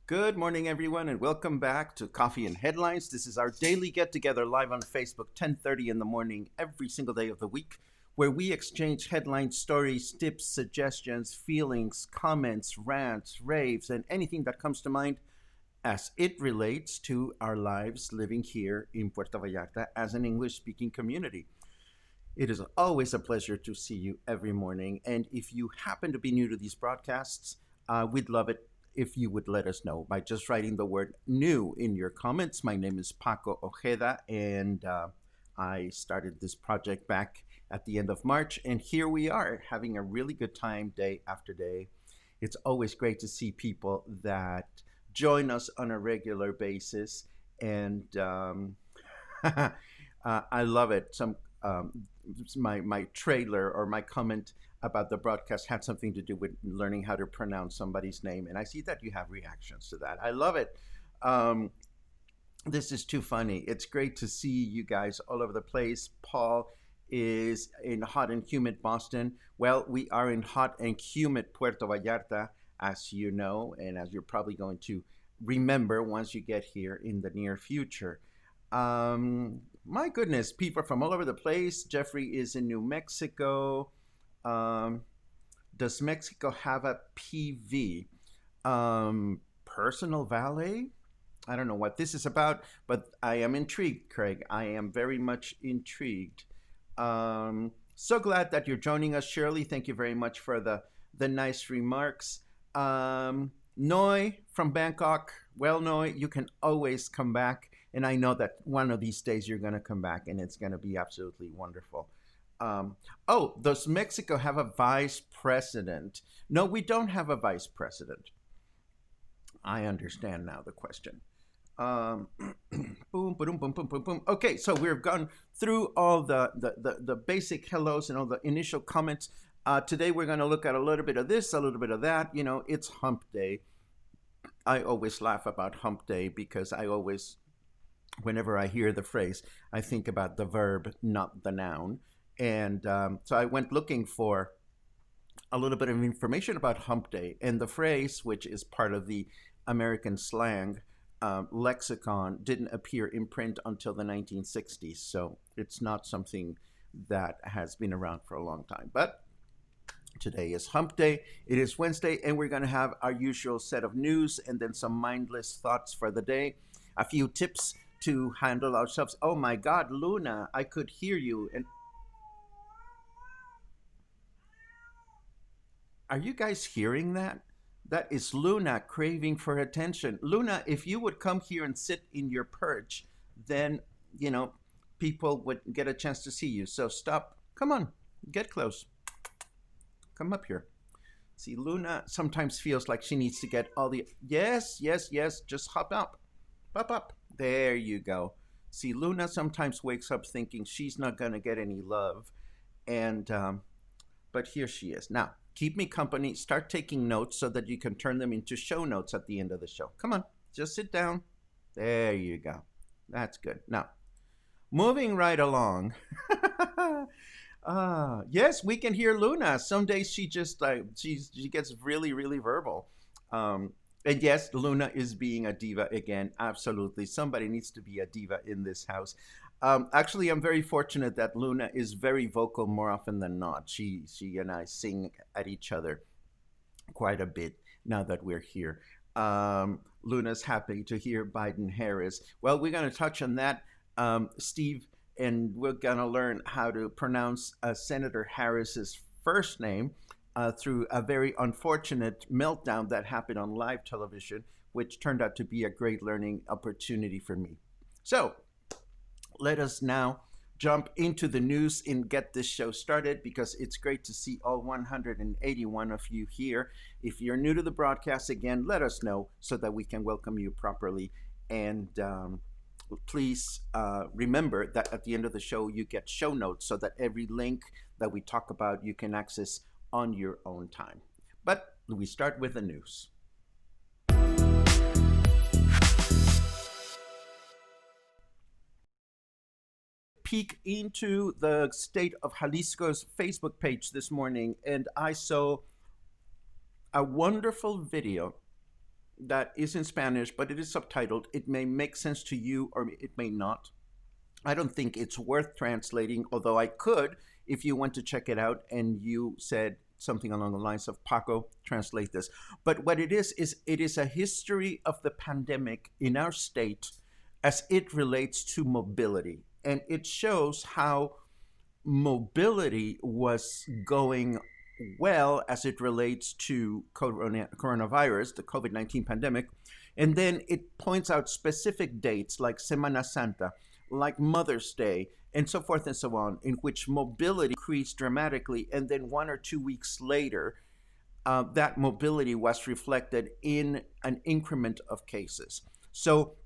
Good morning, everyone, and welcome back to Coffee and Headlines. This is our daily get-together live on Facebook, 10:30 in the morning, every single day of the week, where we exchange headline stories, tips, suggestions, feelings, comments, rants, raves, and anything that comes to mind as it relates to our lives living here in Puerto Vallarta as an English-speaking community. It is always a pleasure to see you every morning, and if you happen to be new to these broadcasts, we'd love it if you would let us know by just writing the word new in your comments. My name is Paco Ojeda, and I started this project back at the end of March, and here we are having a really good time day after day. It's always great to see people that join us on a regular basis, and I love it. My trailer or my comment about the broadcast had something to do with learning how to pronounce somebody's name, and I see that you have reactions to that. I love it. This is too funny. It's great to see you guys all over the place. Paul is in hot and humid Boston. Well, we are in hot and humid Puerto Vallarta, as you know, and as you're probably going to remember once you get here in the near future. My goodness, people from all over the place. Jeffrey is in New Mexico. Does Mexico have a PV? Personal valet? I don't know what this is about, but I am intrigued, Craig. I am very much intrigued. So glad that you're joining us, Shirley. Thank you very much for the nice remarks. Noi from Bangkok. Well, Noi, you can always come back. And I know that one of these days you're going to come back and it's going to be absolutely wonderful. Does Mexico have a vice president? No, we don't have a vice president. I understand now the question. Boom, boom, boom, boom, boom, boom. Okay, so we've gone through all the basic hellos and all the initial comments. Today we're going to look at a little bit of this, a little bit of that. You know, it's hump day. I always laugh about hump day because whenever I hear the phrase, I think about the verb, not the noun. And so I went looking for a little bit of information about hump day. And the phrase, which is part of the American slang lexicon, didn't appear in print until the 1960s. So it's not something that has been around for a long time. But today is hump day. It is Wednesday, and we're going to have our usual set of news and then some mindless thoughts for the day. A few tips to handle ourselves. Oh my God, Luna, I could hear you. And are you guys hearing that? That is Luna craving for attention. Luna, if you would come here and sit in your perch, then, people would get a chance to see you. So stop. Come on, get close. Come up here. See, Luna sometimes feels like she needs to get all the, yes, just hop up. Hop up. There you go. See, Luna sometimes wakes up thinking she's not going to get any love. But here she is. Now, keep me company. Start taking notes so that you can turn them into show notes at the end of the show. Come on, just sit down. There you go. That's good. Now, moving right along. Yes, we can hear Luna. Some days she just she gets really, really verbal. Um, and yes, Luna is being a diva again. Absolutely. Somebody needs to be a diva in this house. Actually, I'm very fortunate that Luna is very vocal more often than not. She and I sing at each other quite a bit now that we're here. Luna's happy to hear Biden Harris. Well, we're going to touch on that, Steve, and we're going to learn how to pronounce Senator Harris's first name through a very unfortunate meltdown that happened on live television, which turned out to be a great learning opportunity for me. So, let us now jump into the news and get this show started because it's great to see all 181 of you here. If you're new to the broadcast, again, let us know so that we can welcome you properly. And please remember that at the end of the show, you get show notes so that every link that we talk about you can access on your own time. But we start with the news. Peek into the state of Jalisco's Facebook page this morning, and I saw a wonderful video that is in Spanish, but it is subtitled. It may make sense to you or it may not. I don't think it's worth translating, although I could if you want to check it out and you said something along the lines of Paco, translate this. But what it is it is a history of the pandemic in our state as it relates to mobility. And it shows how mobility was going well as it relates to coronavirus, the COVID-19 pandemic. And then it points out specific dates like Semana Santa, like Mother's Day, and so forth and so on, in which mobility increased dramatically. And then 1 or 2 weeks later, that mobility was reflected in an increment of cases. So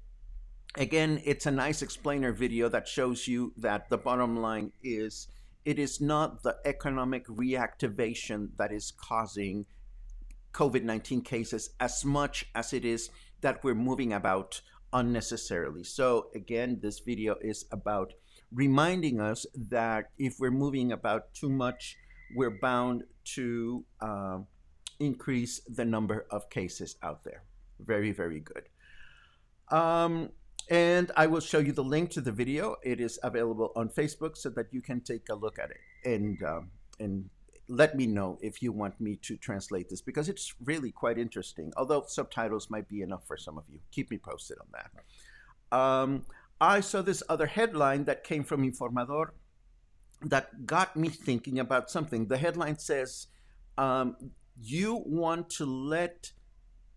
again, it's a nice explainer video that shows you that the bottom line is it is not the economic reactivation that is causing COVID-19 cases as much as it is that we're moving about unnecessarily. So again, this video is about reminding us that if we're moving about too much, we're bound to increase the number of cases out there. Very, very good. And I will show you the link to the video. It is available on Facebook so that you can take a look at it and let me know if you want me to translate this because it's really quite interesting. Although subtitles might be enough for some of you. Keep me posted on that. I saw this other headline that came from Informador that got me thinking about something. The headline says, you want to let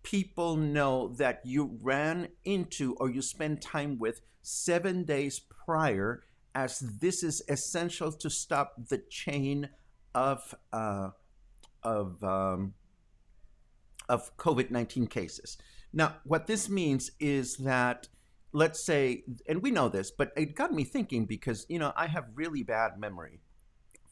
people know that you ran into or you spend time with 7 days prior, as this is essential to stop the chain of COVID-19 cases. Now, what this means is that, let's say, and we know this, but it got me thinking because, I have really bad memory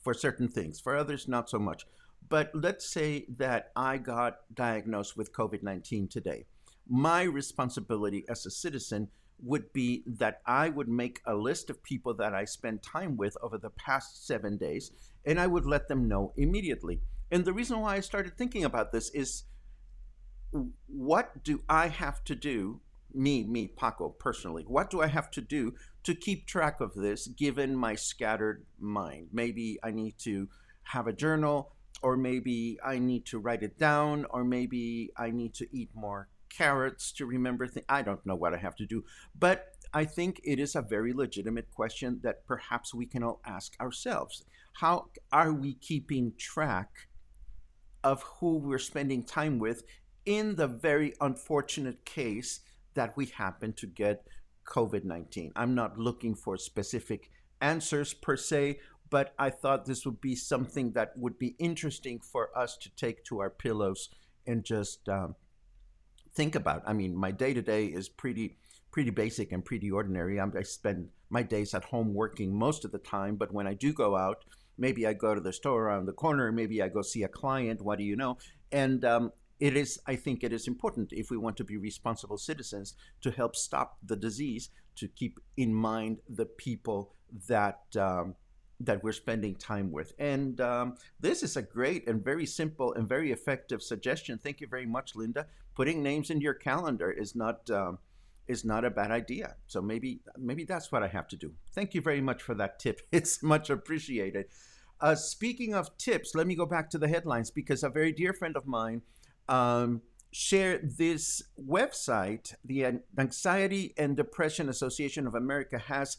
for certain things, for others, not so much. But let's say that I got diagnosed with COVID-19 today. My responsibility as a citizen would be that I would make a list of people that I spent time with over the past 7 days, and I would let them know immediately. And the reason why I started thinking about this is, what do I have to do, me, Paco, personally, what do I have to do to keep track of this given my scattered mind? Maybe I need to have a journal, or maybe I need to write it down, or maybe I need to eat more carrots to remember things. I don't know what I have to do, but I think it is a very legitimate question that perhaps we can all ask ourselves. How are we keeping track of who we're spending time with in the very unfortunate case that we happen to get COVID-19? I'm not looking for specific answers per se, but I thought this would be something that would be interesting for us to take to our pillows and just think about. I mean, my day-to-day is pretty basic and pretty ordinary. I spend my days at home working most of the time, but when I do go out, maybe I go to the store around the corner, maybe I go see a client, what do you know? And I think it is important, if we want to be responsible citizens, to help stop the disease, to keep in mind the people that that we're spending time with. And this is a great and very simple and very effective suggestion. Thank you very much, Linda. Putting names in your calendar is not a bad idea. So maybe that's what I have to do. Thank you very much for that tip. It's much appreciated. Speaking of tips, let me go back to the headlines because a very dear friend of mine um, shared this website. The Anxiety and Depression Association of America has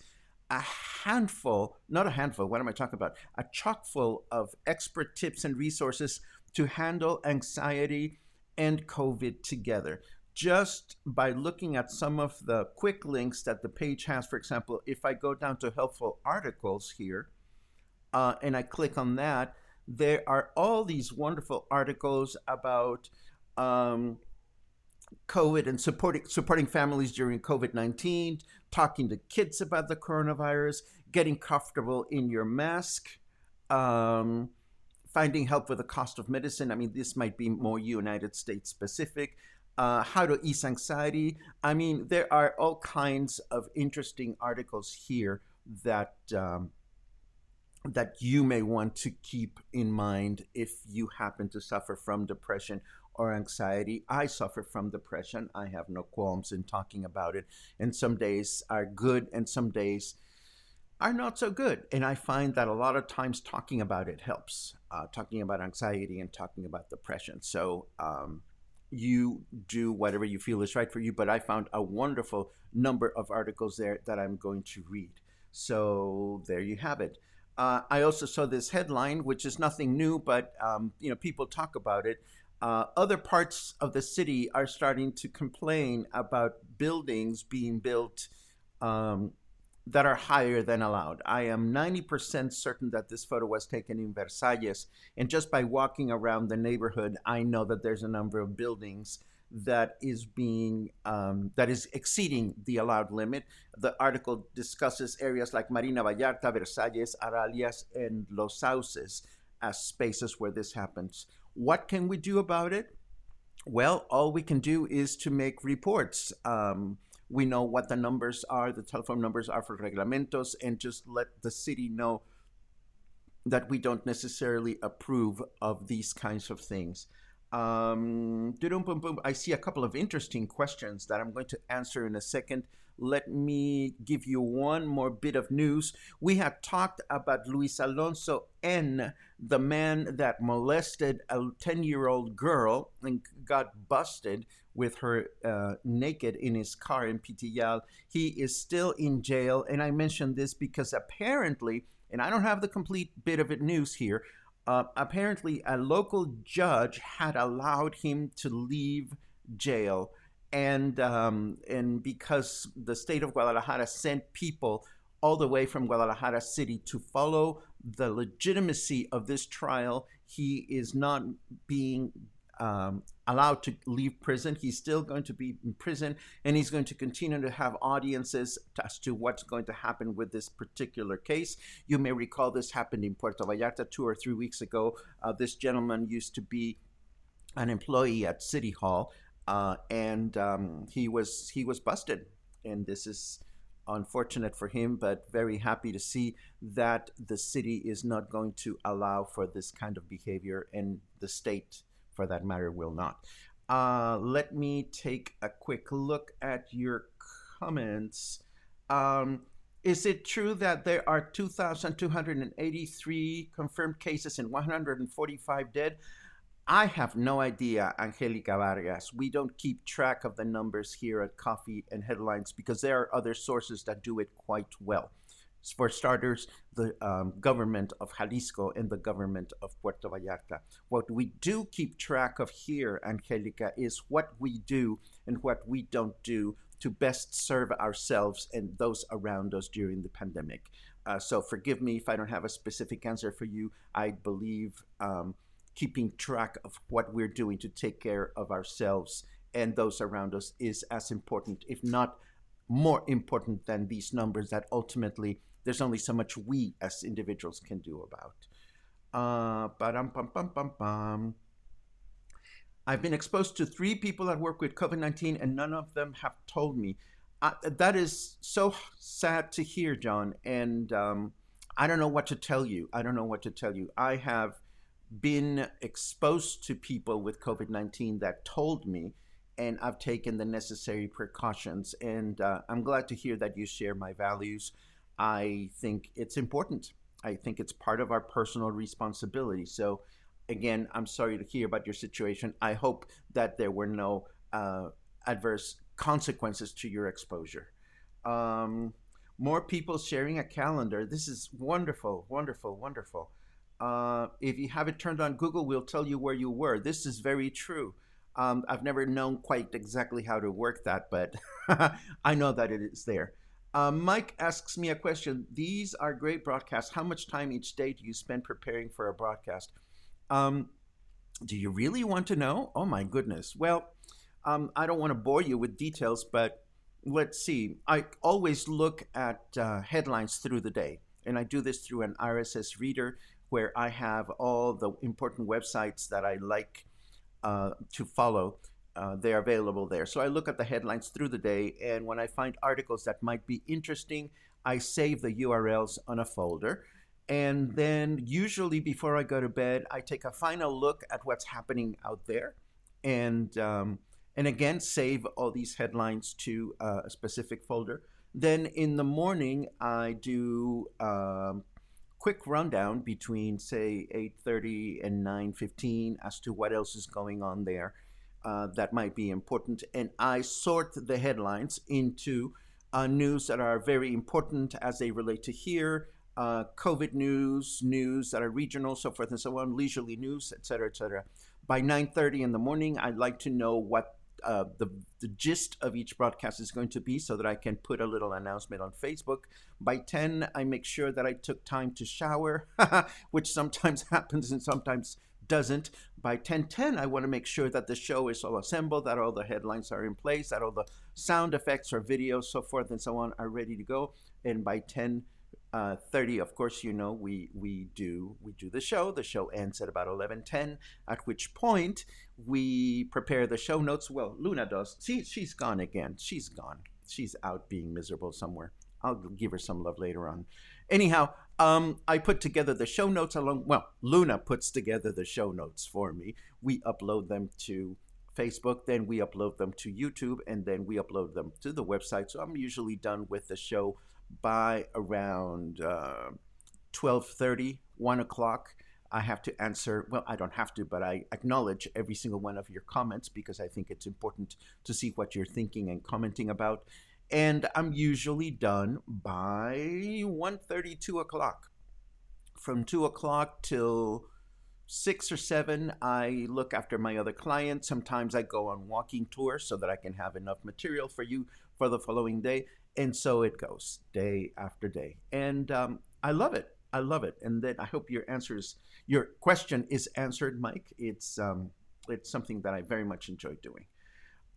a handful, not a handful, what am I talking about? A chock full of expert tips and resources to handle anxiety and COVID together. Just by looking at some of the quick links that the page has, for example, if I go down to helpful articles here, and I click on that, there are all these wonderful articles about um, COVID and supporting families during COVID-19, talking to kids about the coronavirus, getting comfortable in your mask, um, finding help with the cost of medicine. I mean, this might be more United States specific. How to ease anxiety. I mean, there are all kinds of interesting articles here that that you may want to keep in mind if you happen to suffer from depression or anxiety. I suffer from depression. I have no qualms in talking about it. And some days are good and some days are not so good. And I find that a lot of times talking about it helps, talking about anxiety and talking about depression. So you do whatever you feel is right for you. But I found a wonderful number of articles there that I'm going to read. So there you have it. I also saw this headline, which is nothing new, but people talk about it. Other parts of the city are starting to complain about buildings being built um, that are higher than allowed. I am 90% certain that this photo was taken in Versalles, and just by walking around the neighborhood, I know that there's a number of buildings that is exceeding the allowed limit. The article discusses areas like Marina Vallarta, Versalles, Aralias, and Los Sauces as spaces where this happens. What can we do about it? Well, all we can do is to make reports. We know what the numbers are, the telephone numbers are for reglamentos, and just let the city know that we don't necessarily approve of these kinds of things. I see a couple of interesting questions that I'm going to answer in a second. Let me give you one more bit of news. We had talked about Luis Alonso N., the man that molested a 10-year-old girl and got busted with her naked in his car in Pitillal. He is still in jail, and I mentioned this because apparently, and I don't have the complete bit of it news here, apparently a local judge had allowed him to leave jail, and because the state of Guadalajara sent people all the way from Guadalajara City to follow the legitimacy of this trial, he is not being allowed to leave prison. He's still going to be in prison, and he's going to continue to have audiences as to what's going to happen with this particular case. You may recall this happened in Puerto Vallarta 2 or 3 weeks ago. This gentleman used to be an employee at City Hall, and he was busted, and this is unfortunate for him, but very happy to see that the city is not going to allow for this kind of behavior, and the state, for that matter, will not. Let me take a quick look at your comments. Is it true that there are 2,283 confirmed cases and 145 dead? I have no idea, Angelica Vargas. We don't keep track of the numbers here at Coffee and Headlines because there are other sources that do it quite well. For starters, the government of Jalisco and the government of Puerto Vallarta. What we do keep track of here, Angelica, is what we do and what we don't do to best serve ourselves and those around us during the pandemic. So forgive me if I don't have a specific answer for you. I believe keeping track of what we're doing to take care of ourselves and those around us is as important, if not more important, than these numbers that ultimately there's only so much we as individuals can do about. I've been exposed to 3 people at work with COVID-19 and none of them have told me. That is so sad to hear, John. And I don't know what to tell you. I don't know what to tell you. I have been exposed to people with COVID 19 that told me, and I've taken the necessary precautions. And I'm glad to hear that you share my values. I think it's important. I think it's part of our personal responsibility. So, again, I'm sorry to hear about your situation. I hope that there were no adverse consequences to your exposure. Um, More people sharing a calendar. This is wonderful, wonderful, wonderful. If you have it turned on, Google will tell you where you were. This is very true. I've never known quite exactly how to work that, but I know that it is there. Mike asks me a question. These are great broadcasts. How much time each day do you spend preparing for a broadcast? Um, do you really want to know? Oh my goodness. Well, I don't want to bore you with details, but let's see. I always look at headlines through the day, and I do this through an RSS reader where I have all the important websites that I like to follow. They're available there. So I look at the headlines through the day, and when I find articles that might be interesting, I save the URLs on a folder. And then, usually before I go to bed, I take a final look at what's happening out there, and again save all these headlines to a specific folder. Then in the morning, I do quick rundown between say 8:30 and 9:15 as to what else is going on there that might be important, and I sort the headlines into news that are very important as they relate to here, COVID news, news that are regional, so forth and so on, leisurely news, etc., etc. By 9:30 in the morning, I'd like to know what the gist of each broadcast is going to be so that I can put a little announcement on Facebook. By 10, I make sure that I took time to shower, which sometimes happens and sometimes doesn't. By 10:10, I want to make sure that the show is all assembled, that all the headlines are in place, that all the sound effects or videos, so forth and so on, are ready to go. And by 10:30, of course, we do the show. The show ends at about 11:10, at which point we prepare the show notes. Well, Luna does. She's gone again. She's gone. She's out being miserable somewhere. I'll give her some love later on. Anyhow, I put together the show notes along. Well, Luna puts together the show notes for me. We upload them to Facebook, then we upload them to YouTube, and then we upload them to the website. So I'm usually done with the show by around 12:30, 1 o'clock. I have to answer, well, I don't have to, but I acknowledge every single one of your comments because I think it's important to see what you're thinking and commenting about. And I'm usually done by 1:30, 2 o'clock. From 2 o'clock till 6 or 7, I look after my other clients. Sometimes I go on walking tours so that I can have enough material for you for the following day. And so it goes day after day. And I love it. I love it. And then I hope your question is answered, Mike. It's something that I very much enjoy doing.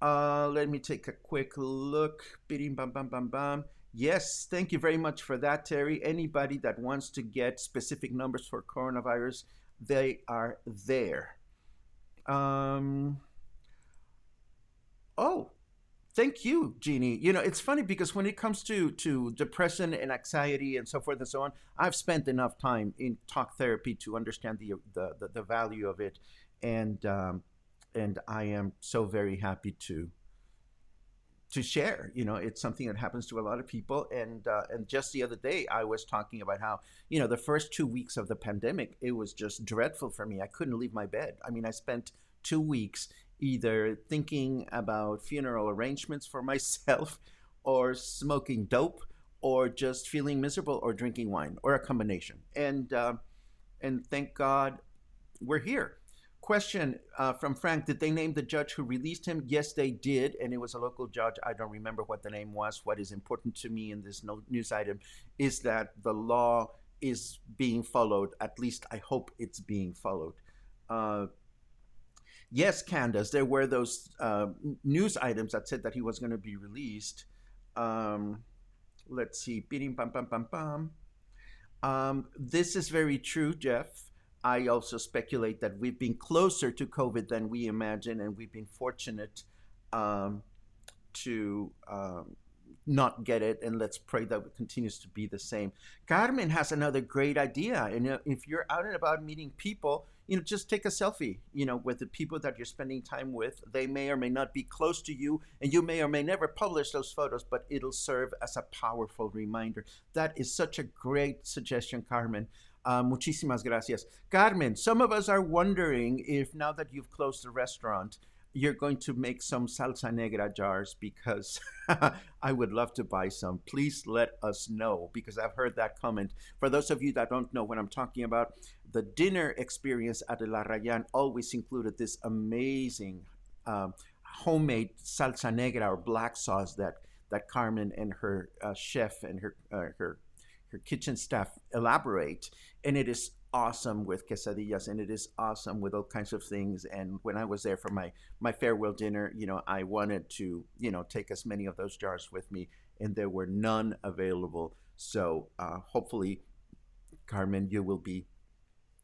Let me take a quick look. Biding, bam, bam, bam, bam. Yes, thank you very much for that, Terry. Anybody that wants to get specific numbers for coronavirus, they are there. Um, oh, thank you, Jeannie. It's funny because when it comes to depression and anxiety and so forth and so on, I've spent enough time in talk therapy to understand the value of it, and I am so very happy to share. It's something that happens to a lot of people, and just the other day I was talking about how the first 2 weeks of the pandemic, it was just dreadful for me. I couldn't leave my bed. I mean, I spent 2 weeks either thinking about funeral arrangements for myself or smoking dope or just feeling miserable or drinking wine or a combination. And thank God we're here. Question from Frank: did they name the judge who released him? Yes, they did, and it was a local judge. I don't remember what the name was. What is important to me in this news item is that the law is being followed. At least I hope it's being followed. Uh, yes, Candace, there were those news items that said that he was going to be released. Um, let's see. Beating, bam, bam, bam, bam. This is very true, Jeff. I also speculate that we've been closer to COVID than we imagine, and we've been fortunate um, to not get it, and let's pray that it continues to be the same. Carmen has another great idea, and if you're out and about meeting people, just take a selfie, with the people that you're spending time with. They may or may not be close to you, and you may or may never publish those photos, but it'll serve as a powerful reminder. That is such a great suggestion, Carmen. Muchísimas gracias. Carmen, some of us are wondering if now that you've closed the restaurant, you're going to make some salsa negra jars, because I would love to buy some. Please let us know, because I've heard that comment. For those of you that don't know what I'm talking about, the dinner experience at La Rayan always included this amazing homemade salsa negra, or black sauce, that Carmen and her chef and her kitchen staff elaborate, and it is awesome with quesadillas, and it is awesome with all kinds of things. And when I was there for my farewell dinner, I wanted to take as many of those jars with me, and there were none available. So hopefully, Carmen, you will be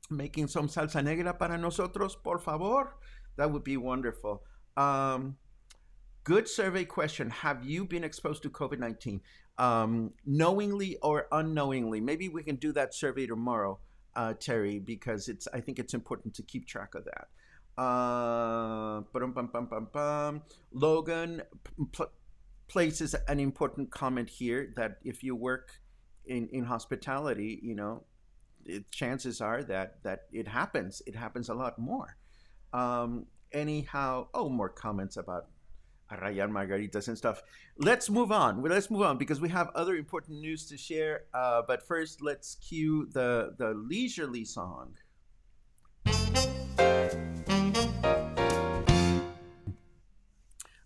making some salsa negra para nosotros, por favor. That would be wonderful. Good survey question. Have you been exposed to COVID-19, knowingly or unknowingly? Maybe we can do that survey tomorrow, Terry, because I think it's important to keep track of that. Logan places an important comment here, that if you work in hospitality, chances are that it happens. It happens a lot more. Anyhow, more comments about Arrayan Margaritas and stuff. Let's move on. Let's move on, because we have other important news to share. But first, let's cue the leisurely song.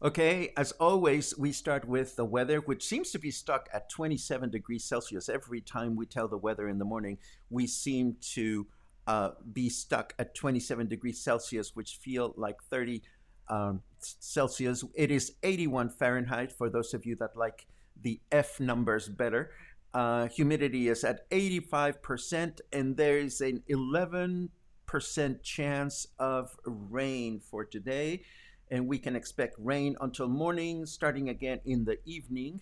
Okay, as always, we start with the weather, which seems to be stuck at 27 degrees Celsius. Every time we tell the weather in the morning, we seem to be stuck at 27 degrees Celsius, which feel like 30 Celsius. It is 81 Fahrenheit for those of you that like the F numbers better. Humidity is at 85%, and there is an 11% chance of rain for today. And we can expect rain until morning, starting again in the evening.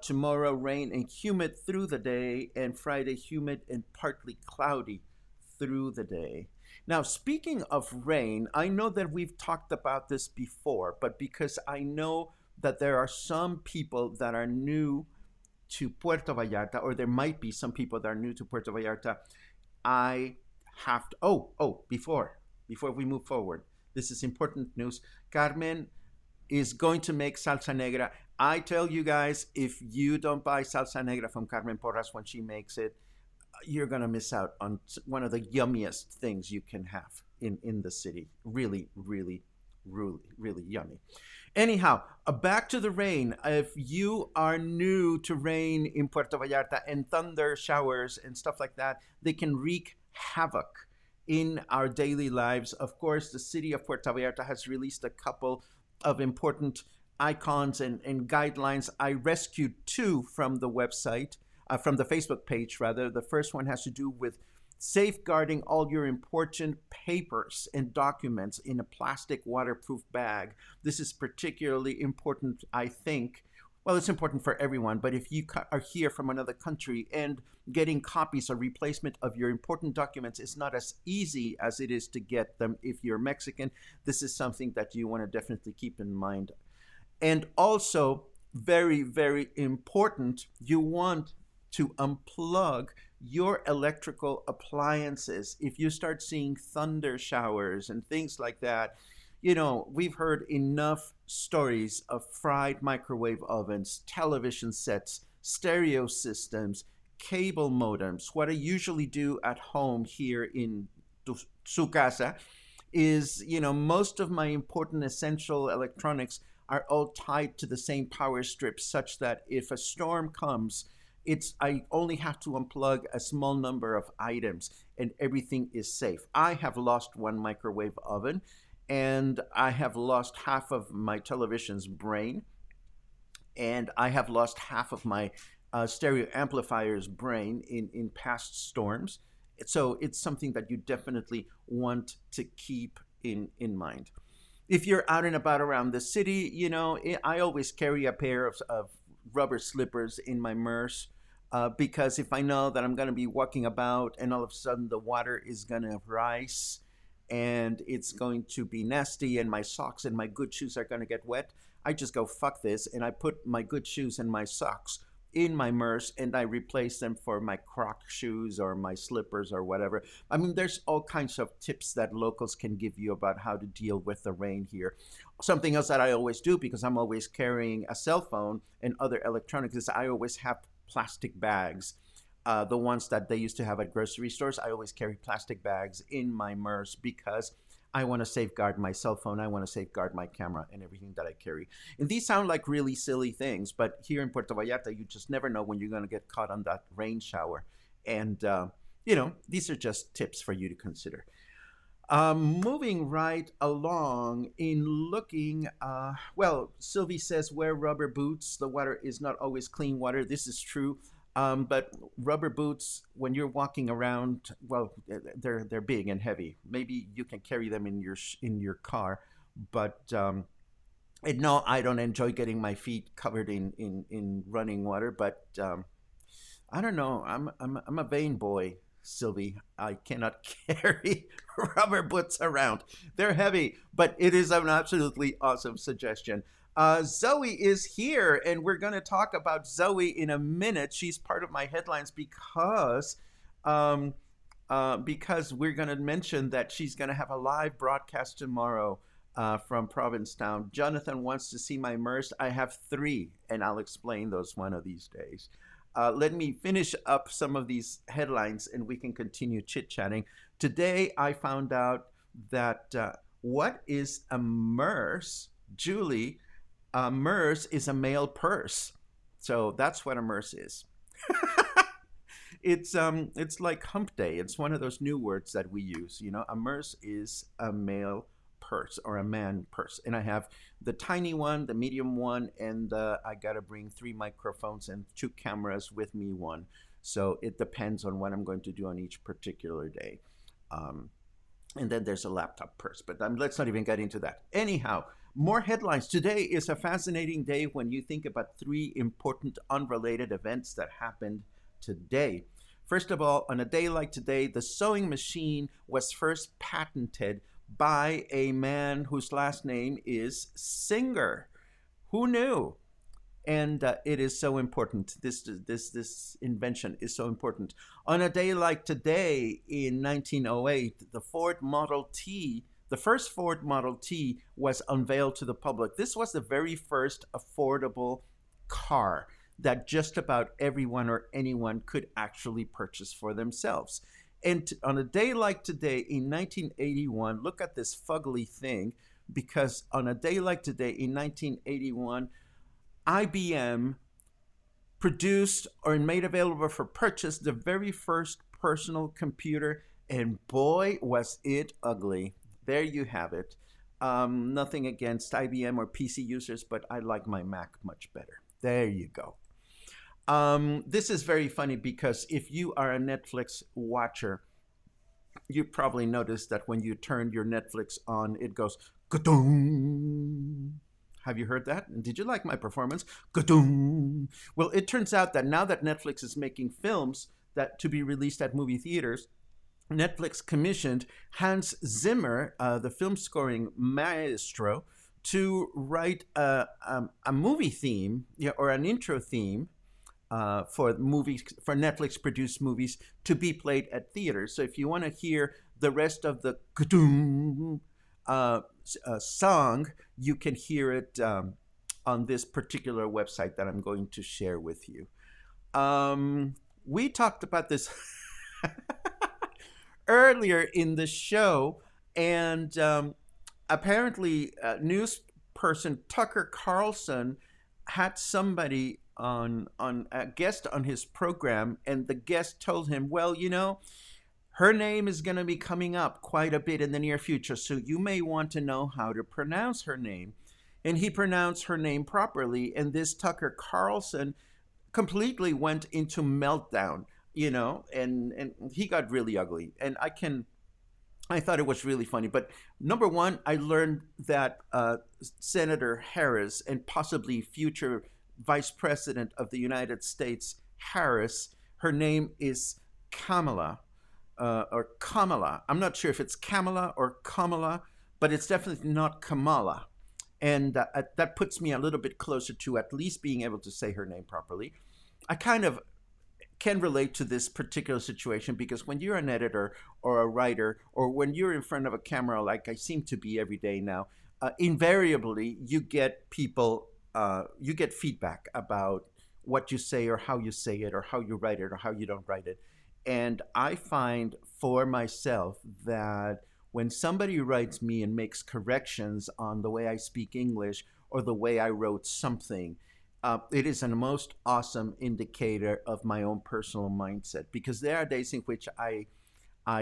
Tomorrow, rain and humid through the day, and Friday, humid and partly cloudy through the day. Now, speaking of rain, I know that we've talked about this before, but because I know that there are some people that are new to Puerto Vallarta, or there might be some people that are new to Puerto Vallarta, I have to, before we move forward, this is important news. Carmen is going to make salsa negra. I tell you guys, if you don't buy salsa negra from Carmen Porras when she makes it, you're going to miss out on one of the yummiest things you can have in the city. Really, really, really, really yummy. Anyhow, back to the rain. If you are new to rain in Puerto Vallarta and thunder showers and stuff like that, they can wreak havoc in our daily lives. Of course, the city of Puerto Vallarta has released a couple of important icons and guidelines. I rescued two from the website, from the Facebook page, rather. The first one has to do with safeguarding all your important papers and documents in a plastic waterproof bag. This is particularly important, I think. Well, it's important for everyone, but if you are here from another country and getting copies or replacement of your important documents is not as easy as it is to get them if you're Mexican, this is something that you want to definitely keep in mind. And also, very, very important, you want to unplug your electrical appliances. If you start seeing thunder showers and things like that, we've heard enough stories of fried microwave ovens, television sets, stereo systems, cable modems. What I usually do at home here in su casa is, most of my important essential electronics are all tied to the same power strip, such that if a storm comes, I only have to unplug a small number of items and everything is safe. I have lost one microwave oven, and I have lost half of my television's brain, and I have lost half of my stereo amplifier's brain in past storms. So it's something that you definitely want to keep in mind. If you're out and about around the city, I always carry a pair of rubber slippers in my MERS because if I know that I'm going to be walking about and all of a sudden the water is going to rise and it's going to be nasty and my socks and my good shoes are going to get wet, I just go, fuck this. And I put my good shoes and my socks in my MERS and I replace them for my Croc shoes or my slippers or whatever. I mean, there's all kinds of tips that locals can give you about how to deal with the rain here. Something else that I always do, because I'm always carrying a cell phone and other electronics, is I always have plastic bags. The ones that they used to have at grocery stores, I always carry plastic bags in my MERS because I want to safeguard my cell phone. I want to safeguard my camera and everything that I carry. And these sound like really silly things, but here in Puerto Vallarta, you just never know when you're going to get caught on that rain shower. And, these are just tips for you to consider. Moving right along in looking, Sylvie says, wear rubber boots. The water is not always clean water. This is true. But rubber boots, when you're walking around, well, they're big and heavy. Maybe you can carry them in your car, but no, I don't enjoy getting my feet covered in running water. But I don't know. I'm a vain boy, Sylvie. I cannot carry rubber boots around. They're heavy, but it is an absolutely awesome suggestion. Zoe is here, and we're going to talk about Zoe in a minute. She's part of my headlines because we're going to mention that she's going to have a live broadcast tomorrow from Provincetown. Jonathan wants to see my MERS. I have 3, and I'll explain those one of these days. Let me finish up some of these headlines, and we can continue chit-chatting. Today, I found out that what is a MERS? Julie, a MERS is a male purse. So that's what a MERS is. It's like hump day. It's one of those new words that we use. A MERS is a male purse or a man purse. And I have the tiny one, the medium one, and I gotta bring 3 microphones and 2 cameras with me one. So it depends on what I'm going to do on each particular day. And then there's a laptop purse, but let's not even get into that. Anyhow, more headlines. Today is a fascinating day when you think about 3 important unrelated events that happened today. First of all, on a day like today, the sewing machine was first patented by a man whose last name is Singer. Who knew? And it is so important. This invention is so important. On a day like today in 1908, the first Ford Model T was unveiled to the public. This was the very first affordable car that just about everyone or anyone could actually purchase for themselves. And on a day like today in 1981, look at this fugly thing, because on a day like today in 1981, IBM produced or made available for purchase the very first personal computer, and boy, was it ugly. There you have it. Nothing against IBM or PC users, but I like my Mac much better. There you go. This is very funny because if you are a Netflix watcher, you probably noticed that when you turn your Netflix on, it goes ka-dong. Have you heard that? Did you like my performance? Ka-dong. Well, it turns out that now that Netflix is making films that to be released at movie theaters, Netflix commissioned Hans Zimmer, the film scoring maestro, to write a movie theme, or an intro theme for Netflix produced movies to be played at theaters. So if you want to hear the rest of the ka-dong song, you can hear it on this particular website that I'm going to share with you. We talked about this earlier in the show, and apparently news person Tucker Carlson had somebody on a guest on his program, and the guest told him, well, her name is going to be coming up quite a bit in the near future, so you may want to know how to pronounce her name. And he pronounced her name properly, and this Tucker Carlson completely went into meltdown, and he got really ugly. And I thought it was really funny. But number one, I learned that Senator Harris and possibly future Vice President of the United States, Harris. Her name is Kamala, or Kamala. I'm not sure if it's Kamala or Kamala, but it's definitely not Kamala. And that puts me a little bit closer to at least being able to say her name properly. I kind of can relate to this particular situation because when you're an editor or a writer, or when you're in front of a camera, like I seem to be every day now, invariably you get feedback about what you say or how you say it or how you write it or how you don't write it. And I find for myself that when somebody writes me and makes corrections on the way I speak English or the way I wrote something, it is a most awesome indicator of my own personal mindset, because there are days in which I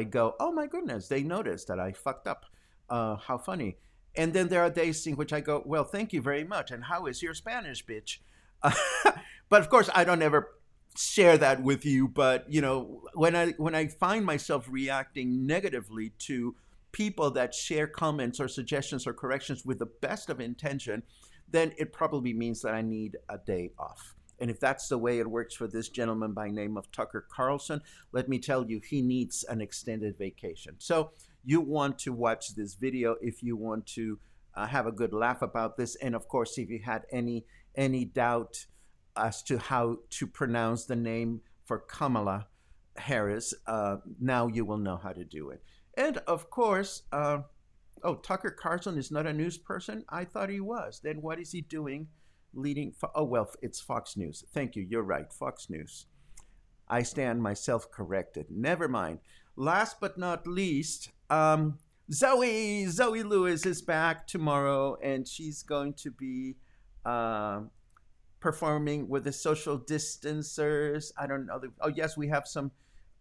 go, oh my goodness, they noticed that I fucked up. How funny. And then there are days in which I go, well, thank you very much. And how is your Spanish, bitch? Uh, but of course, I don't ever share that with you. But you know, when I find myself reacting negatively to people that share comments or suggestions or corrections with the best of intention, then it probably means that I need a day off. And if that's the way it works for this gentleman by name of Tucker Carlson, let me tell you, he needs an extended vacation. So you want to watch this video if you want to have a good laugh about this. And of course, if you had any doubt as to how to pronounce the name for Kamala Harris, now you will know how to do it. And of course, oh, Tucker Carlson is not a news person? I thought he was. Then what is he doing leading? Oh, well, it's Fox News. Thank you. You're right. Fox News. I stand myself corrected. Never mind. Last but not least, Zoe Lewis is back tomorrow, and she's going to be performing with the social distancers. I don't know. Oh, yes, we have some.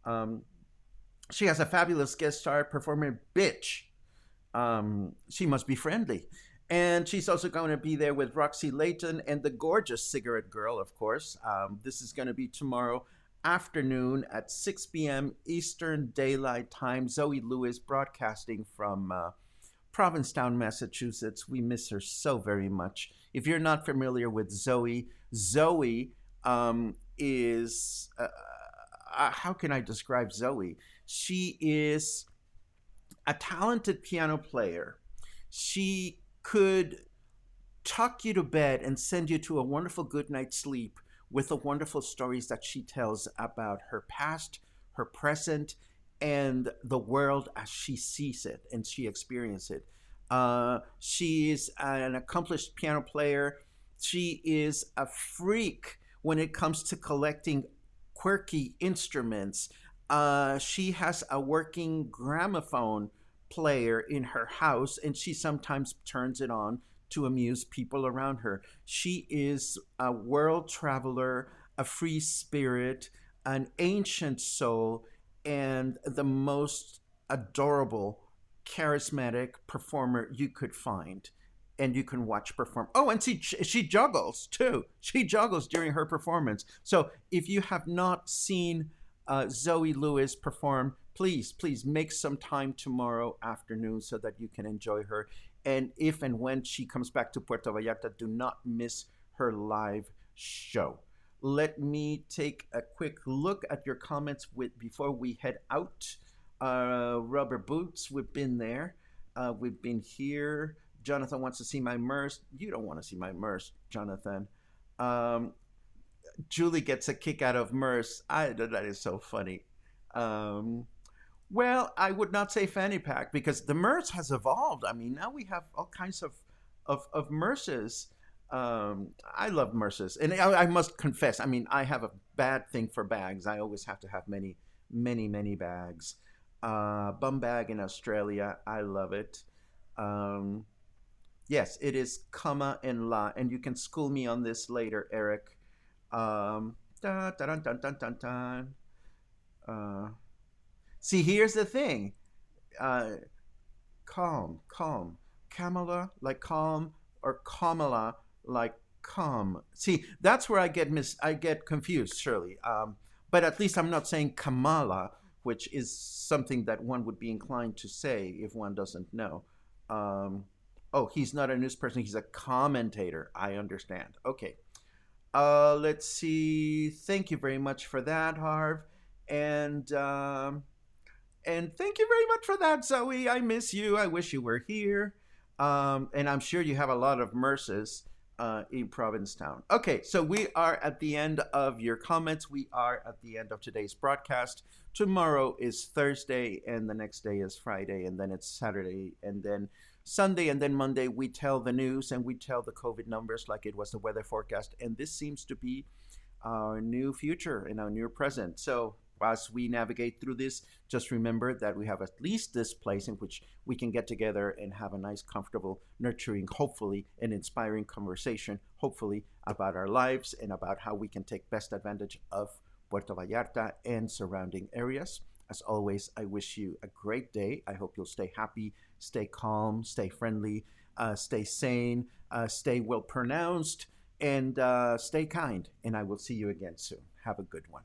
Um, she has a fabulous guest star performer, Bitch. She must be friendly. And she's also going to be there with Roxy Layton and the gorgeous Cigarette Girl, of course. This is going to be tomorrow afternoon at 6 p.m. Eastern Daylight Time. Zoe Lewis broadcasting from Provincetown, Massachusetts. We miss her so very much. If you're not familiar with Zoe, Zoe is, how can I describe Zoe? She is a talented piano player. She could tuck you to bed and send you to a wonderful good night's sleep with the wonderful stories that she tells about her past, her present, and the world as she sees it and she experiences it. She's an accomplished piano player. She is a freak when it comes to collecting quirky instruments. She has a working gramophone player in her house, and she sometimes turns it on to amuse people around her. She is a world traveler, a free spirit, an ancient soul, and the most adorable, charismatic performer you could find. And you can watch perform. Oh, and she juggles too. She juggles during her performance. So if you have not seen Zoe Lewis perform, please make some time tomorrow afternoon so that you can enjoy her. And if and when she comes back to Puerto Vallarta, do not miss her live show. Let me take a quick look at your comments before we head out. Rubber Boots, we've been there. We've been here. Jonathan wants to see my MERS. You don't want to see my MERS, Jonathan. Julie gets a kick out of MERS. That is so funny. Well, I would not say fanny pack because the MERS has evolved. I mean, now we have all kinds of MERSes. I love MERSes. And I must confess, I mean, I have a bad thing for bags. I always have to have many bags. Bum bag in Australia. I love it. Yes, it is comma and la, and you can school me on this later, Eric. Dun, dun, dun, dun, dun, dun. See, here's the thing. Uh, calm. Kamala like calm, or Kamala like calm. See, that's where I get confused, Shirley. But at least I'm not saying Kamala, which is something that one would be inclined to say if one doesn't know. Oh, he's not a news person. He's a commentator. I understand. Okay. Let's see. Thank you very much for that, Harv. And and thank you very much for that, Zoe. I miss you. I wish you were here. And I'm sure you have a lot of Merces in Provincetown. Okay, so we are at the end of your comments. We are at the end of today's broadcast. Tomorrow is Thursday, and the next day is Friday, and then it's Saturday, and then Sunday, and then Monday. We tell the news and we tell the COVID numbers like it was the weather forecast. And this seems to be our new future and our new present. So as we navigate through this, just remember that we have at least this place in which we can get together and have a nice, comfortable, nurturing, hopefully, an inspiring conversation, hopefully, about our lives and about how we can take best advantage of Puerto Vallarta and surrounding areas. As always, I wish you a great day. I hope you'll stay happy, stay calm, stay friendly, stay sane, stay well pronounced, and stay kind. And I will see you again soon. Have a good one.